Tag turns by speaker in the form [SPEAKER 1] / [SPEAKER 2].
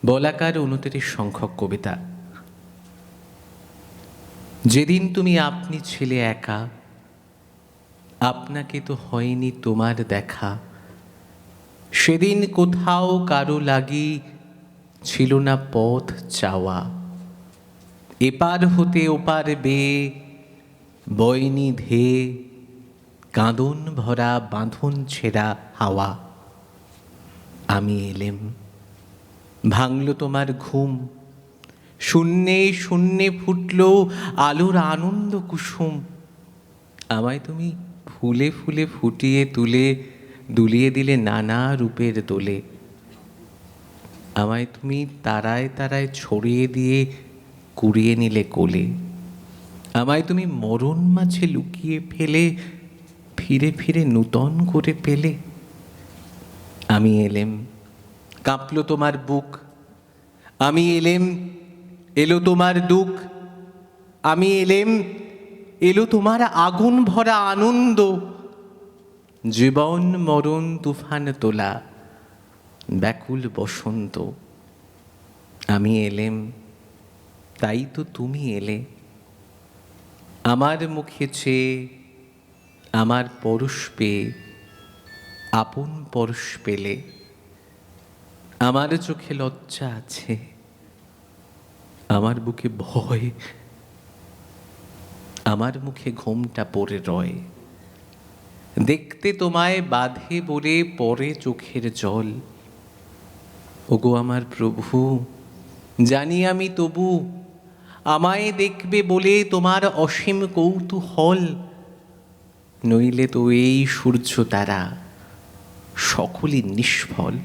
[SPEAKER 1] বলাকার 29 সংখ্যক কবিতা। যেদিন তুমি আপনি ছিলে একা, আপনাকে তো হয়নি তোমার দেখা, সেদিন কোথাও কারো লাগি ছিল না পথ চাওয়া। এপার হতে ওপার বেয়ে বয়নি ধেয়ে কাঁদন ভরা বাঁধন ছেঁড়া হাওয়া। আমি এলেম, ভাঙল তোমার ঘুম, শূন্যে শূন্যে ফুটল আলোর আনন্দ কুসুম। আমায় তুমি ফুলে ফুলে ফুটিয়ে তুলে দুলিয়ে দিলে নানা রূপের দোলে। আমায় তুমি তারায় তারায় ছড়িয়ে দিয়ে কুড়িয়ে নিলে কোলে। আমায় তুমি মরণ মাঝে লুকিয়ে ফেলে ফিরে ফিরে নূতন করে পেলে। আমি এলেম, কাঁপল তোমার বুক, আমি এলেম, এলো তোমার দুঃখ, আমি এলেম, এলো তোমার আগুন ভরা আনন্দ। জীবন মরণ তুফান তোলা ব্যাকুল বসন্ত। আমি এলেম, তাই তো তুমি এলে। আমার মুখে চেয়ে আমার পরশ পেয়ে আপন পরশ পেলে। আমার চোখে লজ্জা আছে, আমার বুকে ভয়, আমার মুখে ঘোমটা পড়ে রয়। দেখতে তোমায় বাঁধে বলে পড়ে চোখের জল। ওগো আমার প্রভু, জানি আমি তবু আমায় দেখবে বলে তোমার অসীম কৌতূহল। নইলে তো এই সূর্য তারা সকলই নিষ্ফল।